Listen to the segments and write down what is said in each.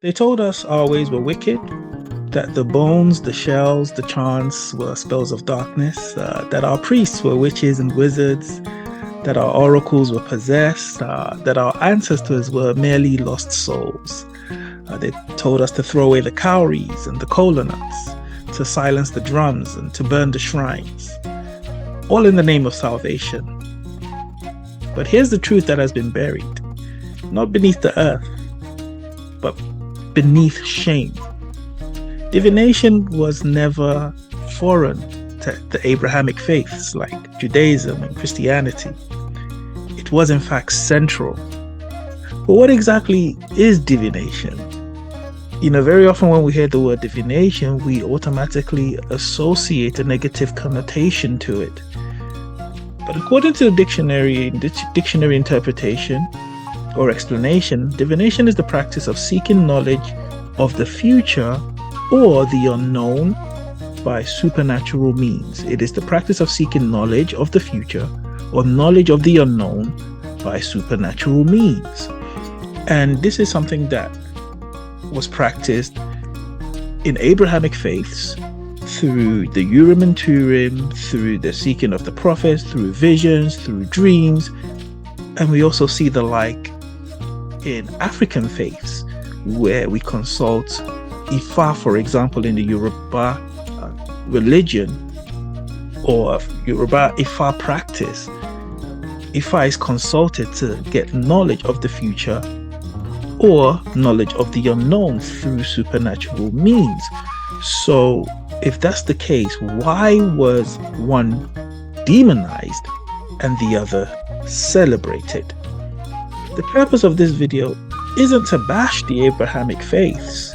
They told us our ways were wicked, that the bones, the shells, the chants were spells of darkness, that our priests were witches and wizards, that our oracles were possessed, that our ancestors were merely lost souls. They told us to throw away the cowries and the colonels, to silence the drums and to burn the shrines, all in the name of salvation. But here's the truth that has been buried, not beneath the earth, but beneath shame. Divination was never foreign to the Abrahamic faiths like Judaism and Christianity. It was in fact central. But what exactly is divination? Very often when we hear the word divination, we automatically associate a negative connotation to it. But according to the dictionary interpretation or explanation, divination is the practice of seeking knowledge of the future or the unknown by supernatural means. It is the practice of seeking knowledge of the future or knowledge of the unknown by supernatural means. And this is something that was practiced in Abrahamic faiths through the Urim and Turim, through the seeking of the prophets, through visions, through dreams. And we also see the like in African faiths, where we consult Ifa, for example, in the Yoruba religion or Yoruba Ifa practice. Ifa is consulted to get knowledge of the future or knowledge of the unknown through supernatural means. So if that's the case, why was one demonized and the other celebrated? The purpose of this video isn't to bash the Abrahamic faiths.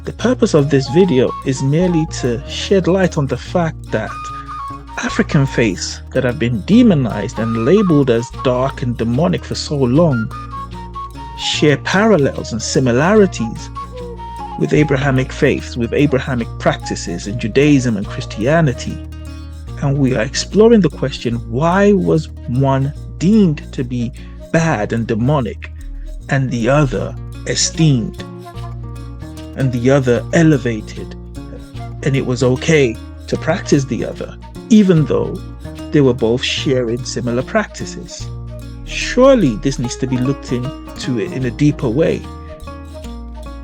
The purpose of this video is merely to shed light on the fact that African faiths that have been demonized and labeled as dark and demonic for so long share parallels and similarities with Abrahamic faiths, with Abrahamic practices in Judaism and Christianity. And we are exploring the question, why was one deemed to be bad and demonic and the other esteemed and the other elevated, and it was okay to practice the other even though they were both sharing similar practices? Surely this needs to be looked into in a deeper way.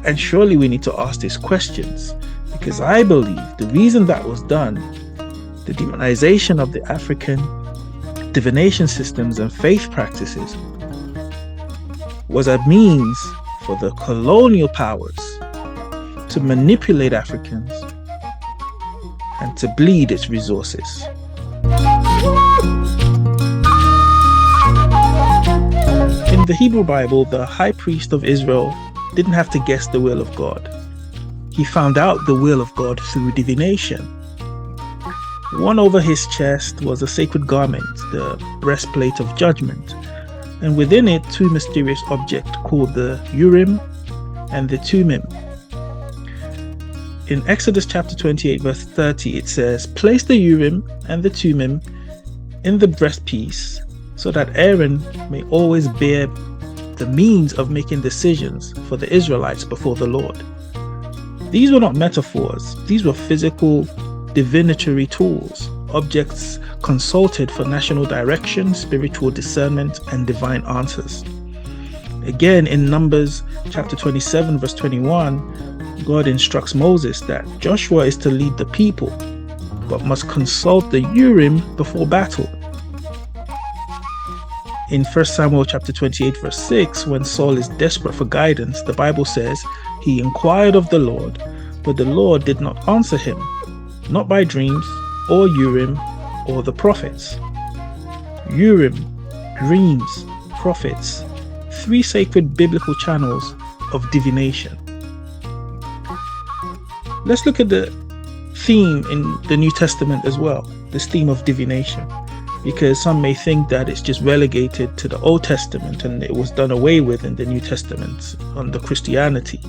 And surely we need to ask these questions, because I believe the reason that was done, the demonization of the African divination systems and faith practices, was a means for the colonial powers to manipulate Africans and to bleed its resources. In the Hebrew Bible, the high priest of Israel didn't have to guess the will of God. He found out the will of God through divination. One over his chest was a sacred garment, the breastplate of judgment, and within it two mysterious objects called the Urim and the Thummim. In Exodus chapter 28 verse 30 it says, "Place the Urim and the Thummim in the breastpiece so that Aaron may always bear the means of making decisions for the Israelites before the Lord." These were not metaphors, these were physical divinatory tools, objects consulted for national direction, spiritual discernment, and divine answers. Again, in Numbers chapter 27 verse 21, God instructs Moses that Joshua is to lead the people, but must consult the Urim before battle. In 1 Samuel chapter 28 verse 6, when Saul is desperate for guidance, the Bible says, "He inquired of the Lord, but the Lord did not answer him, not by dreams or Urim or the prophets." Urim, dreams, prophets, three sacred biblical channels of divination. Let's look at the theme in the New Testament as well, this theme of divination, because some may think that it's just relegated to the Old Testament and it was done away with in the New Testament under Christianity.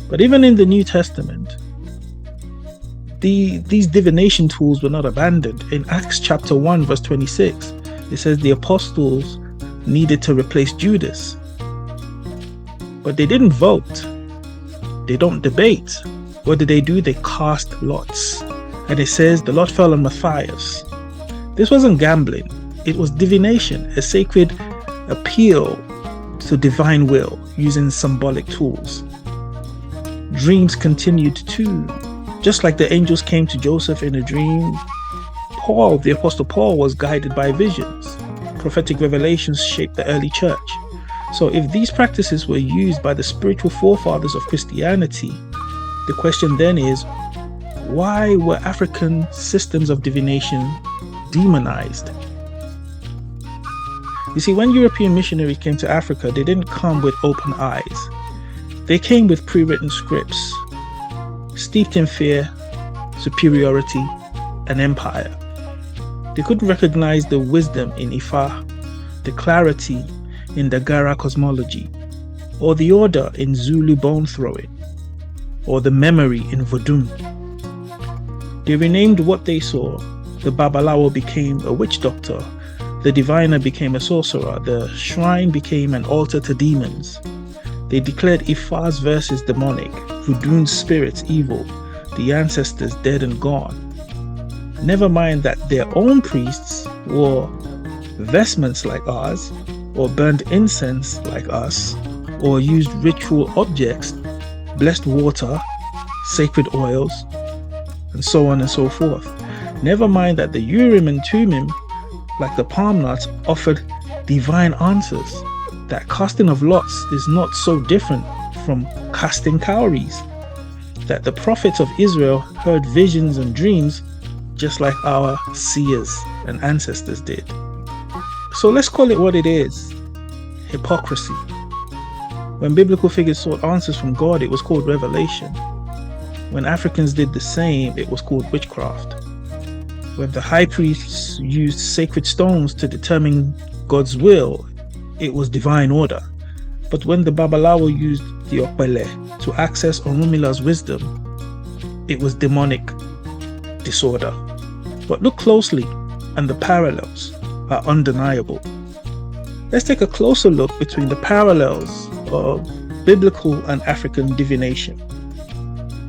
But even in the New Testament, these divination tools were not abandoned. In Acts chapter 1 verse 26, it says the apostles needed to replace Judas. But they didn't vote. They don't debate. What did they do? They cast lots. And it says the lot fell on Matthias. This wasn't gambling. It was divination, a sacred appeal to divine will using symbolic tools. Dreams continued too. Just like the angels came to Joseph in a dream, Paul, the Apostle Paul, was guided by visions. Prophetic revelations shaped the early church. So if these practices were used by the spiritual forefathers of Christianity, the question then is, why were African systems of divination demonized? You see, when European missionaries came to Africa, they didn't come with open eyes. They came with pre-written scripts, steeped in fear, superiority, and empire. They couldn't recognize the wisdom in Ifa, the clarity in the Gara cosmology, or the order in Zulu bone throwing, or the memory in Vodun. They renamed what they saw. The Babalawo became a witch doctor, the diviner became a sorcerer, the shrine became an altar to demons. They declared Ifa's verses demonic, Vodun's spirits evil, the ancestors dead and gone. Never mind that their own priests wore vestments like ours, or burned incense like us, or used ritual objects, blessed water, sacred oils, and so on and so forth. Never mind that the Urim and Tumim, like the palm nuts, offered divine answers. That casting of lots is not so different from casting cowries. That the prophets of Israel heard visions and dreams just like our seers and ancestors did. So let's call it what it is: hypocrisy. When biblical figures sought answers from God, it was called revelation. When Africans did the same, it was called witchcraft. When the high priests used sacred stones to determine God's will, it was divine order. But when the Babalawo used the okpele to access Orumila's wisdom, it was demonic disorder. But look closely, and the parallels are undeniable. Let's take a closer look between the parallels of biblical and African divination.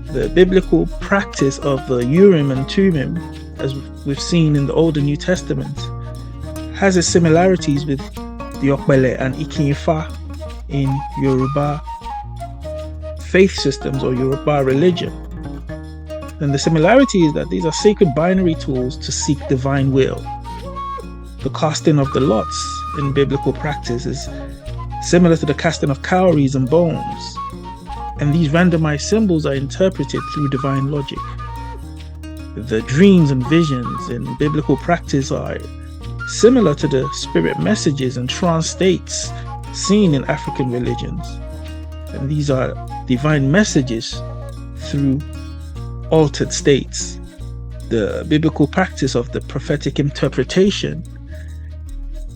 The biblical practice of the Urim and Tumim, as we've seen in the Old and New Testament, has its similarities with the Okbele and Ikinfa in Yoruba faith systems or Yoruba religion. And the similarity is that these are sacred binary tools to seek divine will. The casting of the lots in biblical practice is similar to the casting of cowries and bones. And these randomized symbols are interpreted through divine logic. The dreams and visions in biblical practice are similar to the spirit messages and trance states seen in African religions. And these are divine messages through altered states. The biblical practice of the prophetic interpretation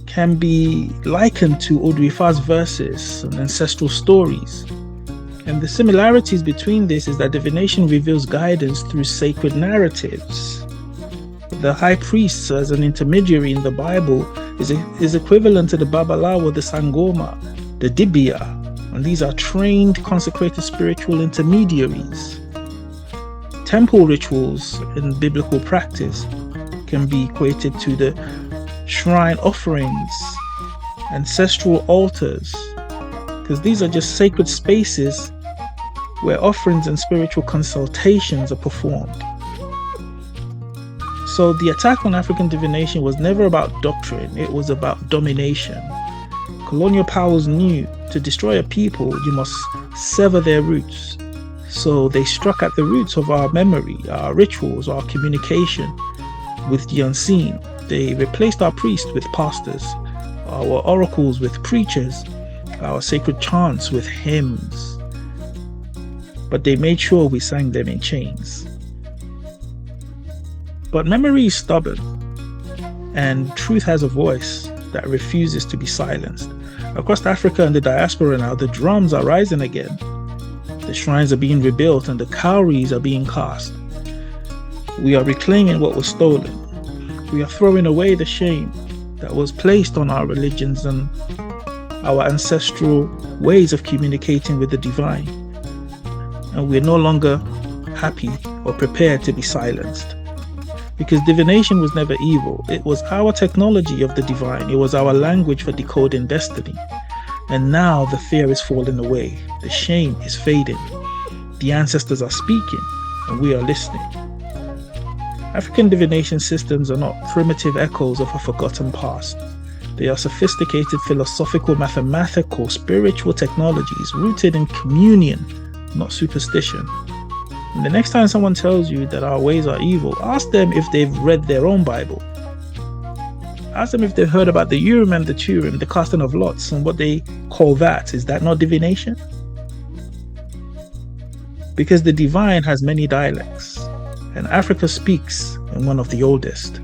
can be likened to Odwifa's verses and ancestral stories. And the similarities between this is that divination reveals guidance through sacred narratives. The high priest as an intermediary in the Bible is equivalent to the Babalawo, the Sangoma, the Dibia, and these are trained, consecrated spiritual intermediaries. Temple rituals in biblical practice can be equated to the shrine offerings, ancestral altars, because these are just sacred spaces where offerings and spiritual consultations are performed. So the attack on African divination was never about doctrine, it was about domination. Colonial powers knew to destroy a people, you must sever their roots. So they struck at the roots of our memory, our rituals, our communication with the unseen. They replaced our priests with pastors, our oracles with preachers, our sacred chants with hymns. But they made sure we sang them in chains. But memory is stubborn, and truth has a voice that refuses to be silenced. Across Africa and the diaspora now, the drums are rising again. The shrines are being rebuilt and the cowries are being cast. We are reclaiming what was stolen. We are throwing away the shame that was placed on our religions and our ancestral ways of communicating with the divine. And we're no longer happy or prepared to be silenced. Because divination was never evil. It was our technology of the divine. It was our language for decoding destiny. And now the fear is falling away. The shame is fading. The ancestors are speaking, and we are listening. African divination systems are not primitive echoes of a forgotten past. They are sophisticated, philosophical, mathematical, spiritual technologies rooted in communion, not superstition. And the next time someone tells you that our ways are evil, ask them if they've read their own Bible. Ask them if they've heard about the Urim and the Turim, the casting of lots, and what they call that. Is that not divination? Because the divine has many dialects, and Africa speaks in one of the oldest.